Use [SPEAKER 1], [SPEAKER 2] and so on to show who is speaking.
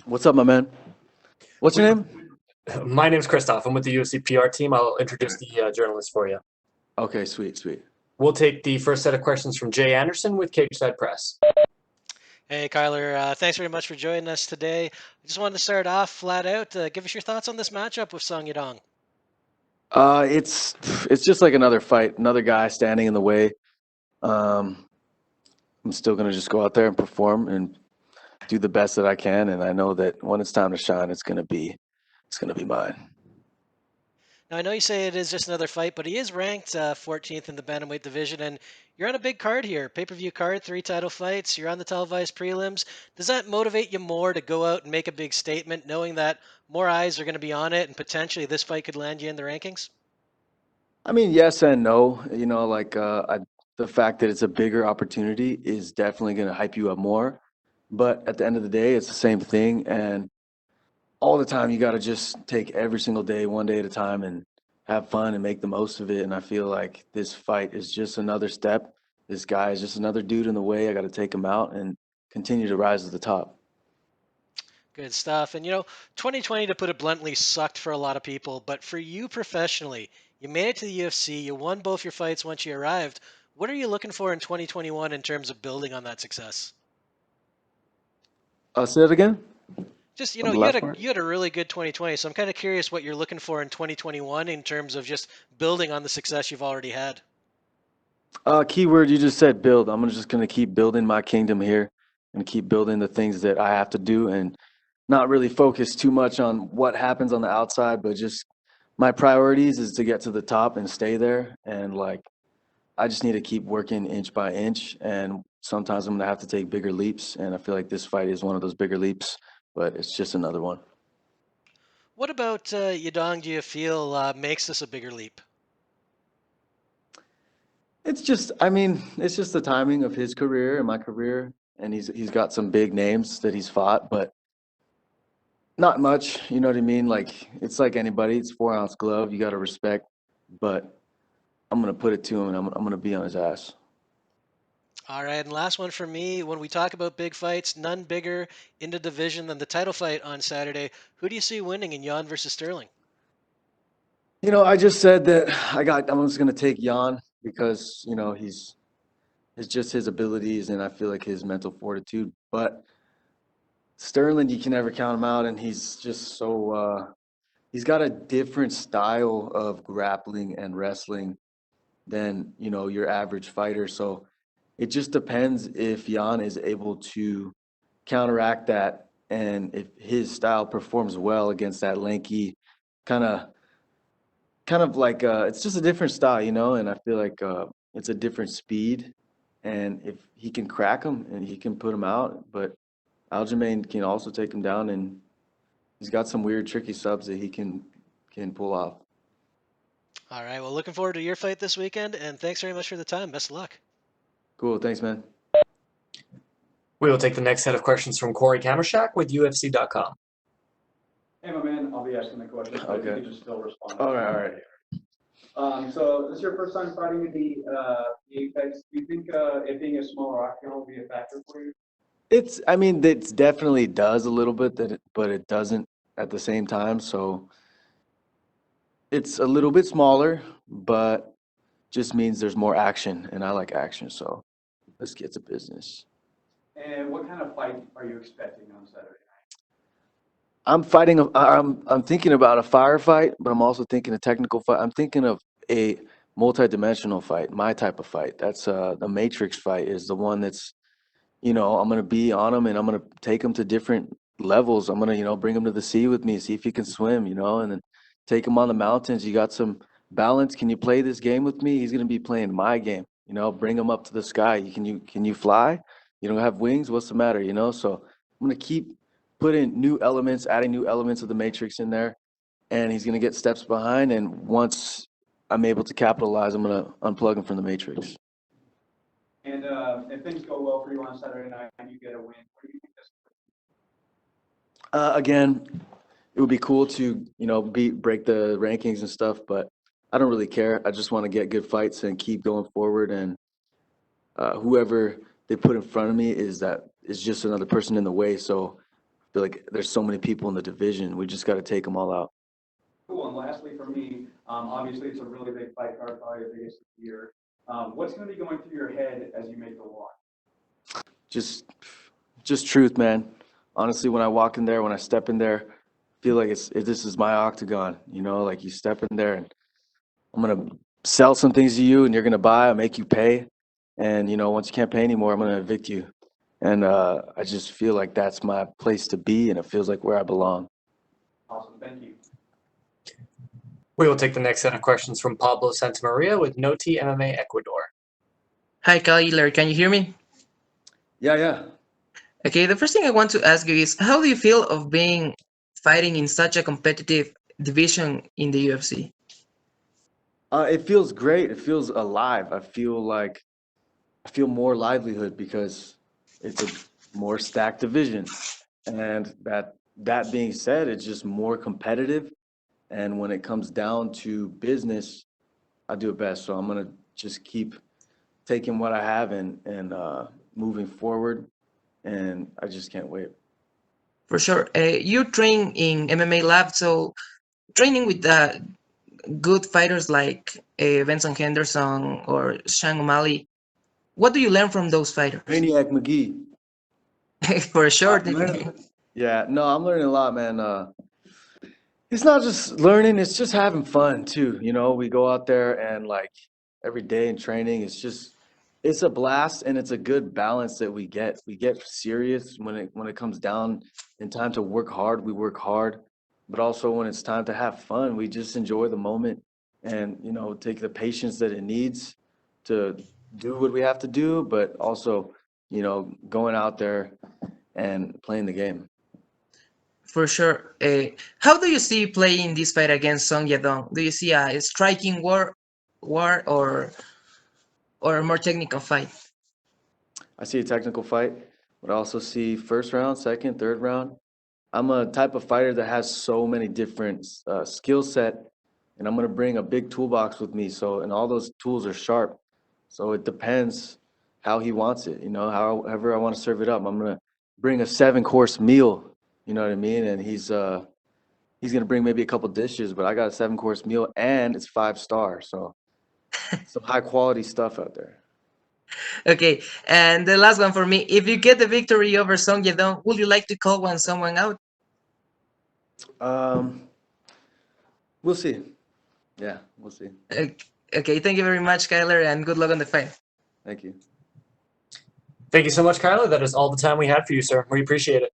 [SPEAKER 1] What's up, my man? What's your
[SPEAKER 2] We,
[SPEAKER 1] name?
[SPEAKER 2] my name's Christoph. I'm with the UFC PR team. I'll introduce the journalist for you.
[SPEAKER 1] Okay, sweet, sweet.
[SPEAKER 2] We'll take the first set of questions from Jay Anderson with Cage Side Press.
[SPEAKER 3] Hey, Kyler. Thanks very much for joining us today. I just wanted to start off flat out. Give us your thoughts on this matchup with Song Yadong.
[SPEAKER 1] It's just like another fight, another guy standing in the way. Um, I'm still gonna just go out there and perform and do the best that I can, and I know that when it's time to shine, it's gonna be mine.
[SPEAKER 3] Now, I know you say it is just another fight, but he is ranked 14th in the bantamweight division, and you're on a big card here, pay-per-view card, three title fights. You're on the televised prelims. Does that motivate you more to go out and make a big statement, knowing that more eyes are going to be on it, and potentially this fight could land you in the rankings?
[SPEAKER 1] I mean, yes and no. The fact that it's a bigger opportunity is definitely gonna hype you up more. But at the end of the day, it's the same thing, and all the time you got to just take every single day one day at a time and have fun and make the most of it. And I feel like this fight is just another step. This guy is just another dude in the way. I got to take him out and continue to rise to the top.
[SPEAKER 3] Good stuff. And 2020, to put it bluntly, sucked for a lot of people. But for you professionally, you made it to the UFC. You won both your fights once you arrived. What are you looking for in 2021 in terms of building on that success?
[SPEAKER 1] Say that again
[SPEAKER 3] Just
[SPEAKER 1] on the
[SPEAKER 3] you had
[SPEAKER 1] last
[SPEAKER 3] a
[SPEAKER 1] part.
[SPEAKER 3] you had a really good 2020. So I'm kind of curious what you're looking for in 2021 in terms of just building on the success you've already had.
[SPEAKER 1] Keyword you just said build. Just gonna keep building my kingdom here and keep building the things that I have to do and not really focus too much on what happens on the outside, but just my priorities is to get to the top and stay there. And like I just need to keep working inch by inch, and sometimes I'm gonna have to take bigger leaps. And I feel like this fight is one of those bigger leaps, but it's just another one.
[SPEAKER 3] What about Yadong do you feel makes this a bigger leap?
[SPEAKER 1] It's just the timing of his career and my career, and he's got some big names that he's fought, but not much. You know what I mean? Like it's like anybody. It's 4 ounce glove. You got to respect, but I'm gonna put it to him, and I'm gonna be on his ass.
[SPEAKER 3] All right, and last one for me. When we talk about big fights, none bigger in the division than the title fight on Saturday. Who do you see winning in Jan versus Sterling?
[SPEAKER 1] I just said that I'm just gonna take Jan because it's just his abilities and I feel like his mental fortitude. But Sterling, you can never count him out, and he's just so he's got a different style of grappling and wrestling than your average fighter. So it just depends if Jan is able to counteract that, and if his style performs well against that lanky kind of like it's just a different style, and I feel like it's a different speed, and if he can crack him and he can put him out, but Aljamain can also take him down, and he's got some weird tricky subs that he can pull off.
[SPEAKER 3] All right, well, looking forward to your fight this weekend, and thanks very much for the time. Best of luck.
[SPEAKER 1] Cool, thanks, man.
[SPEAKER 2] We will take the next set of questions from Corey Kamershak with UFC.com.
[SPEAKER 4] Hey, my man, I'll be asking the questions, but you
[SPEAKER 1] Okay.
[SPEAKER 4] can just still respond.
[SPEAKER 1] All right, all right.
[SPEAKER 4] So this is your first time fighting in the Apex. Do you think it being a smaller octagon will be a factor for you?
[SPEAKER 1] It definitely does a little bit but it doesn't at the same time. So it's a little bit smaller, but just means there's more action, and I like action. So let's get to business.
[SPEAKER 4] And what kind of fight are you expecting on Saturday night?
[SPEAKER 1] I'm thinking about a firefight, but I'm also thinking a technical fight. I'm thinking of a multi-dimensional fight, my type of fight. That's the Matrix fight is the one that's, I'm gonna be on him and I'm gonna take him to different levels. I'm gonna, bring him to the sea with me, see if he can swim, and then take him on the mountains. You got some balance. Can you play this game with me? He's gonna be playing my game. Bring him up to the sky. Can you fly? You don't have wings? What's the matter? So I'm gonna keep putting new elements, adding new elements of the matrix in there, and he's gonna get steps behind. And once I'm able to capitalize, I'm gonna unplug him from the matrix.
[SPEAKER 4] And if things go well for you on Saturday night and you get a win, what do you think this?
[SPEAKER 1] Again, it would be cool to break the rankings and stuff, but I don't really care. I just want to get good fights and keep going forward. And whoever they put in front of me is just another person in the way. So feel like there's so many people in the division. We just got to take them all out.
[SPEAKER 4] Cool. And lastly, for me, obviously it's a really big fight card, probably the biggest of the year. What's going to be going through your head as you make the walk?
[SPEAKER 1] Just truth, man. Honestly, when I walk in there, when I step in there, I feel like this is my octagon. You know, like you step in there and I'm gonna sell some things to you, and you're gonna buy. I'll make you pay, and you know, once you can't pay anymore, I'm gonna evict you. And I just feel like that's my place to be, and it feels like where I belong.
[SPEAKER 4] Awesome. Thank you.
[SPEAKER 2] We will take the next set of questions from Pablo Santamaria with Noti MMA Ecuador.
[SPEAKER 5] Hi, Kyler. Can you hear me?
[SPEAKER 1] Yeah.
[SPEAKER 5] Okay, the first thing I want to ask you is how do you feel of being fighting in such a competitive division in the UFC?
[SPEAKER 1] It feels great. It feels alive. I feel more livelihood because it's a more stacked division. And that being said, it's just more competitive. And when it comes down to business, I do it best. So I'm gonna just keep taking what I have and moving forward. And I just can't wait.
[SPEAKER 5] For sure. You train in MMA Lab, so training with good fighters like Benson Henderson or Sean O'Malley, what do you learn from those fighters?
[SPEAKER 1] Maniac McGee.
[SPEAKER 5] For sure.
[SPEAKER 1] Yeah, no, I'm learning a lot, man. It's not just learning, it's just having fun too. You know, we go out there and like every day in training, it's a blast and it's a good balance that we get. We get serious when it comes down in time to work hard, we work hard. But also when it's time to have fun, we just enjoy the moment and, you know, take the patience that it needs to do what we have to do, but also, you know, going out there and playing the game.
[SPEAKER 5] For sure. How do you see playing this fight against Song Yadong? Do you see a striking war or a more technical fight?
[SPEAKER 1] I see a technical fight, but I also see first round, second, third round. I'm a type of fighter that has so many different skill set, and I'm gonna bring a big toolbox with me. So, and all those tools are sharp. So it depends how he wants it. You know, however I want to serve it up. I'm gonna bring a 7-course meal. You know what I mean? And he's gonna bring maybe a couple dishes, but I got a 7-course meal, and it's 5-star. So some high quality stuff out there.
[SPEAKER 5] Okay, and the last one for me. If you get the victory over Song Yadong, would you like to call someone out?
[SPEAKER 1] We'll see. Yeah, we'll see.
[SPEAKER 5] Okay, thank you very much, Kyler, and good luck on the fight.
[SPEAKER 1] Thank you.
[SPEAKER 2] Thank you so much, Kyler. That is all the time we had for you, sir. We appreciate it.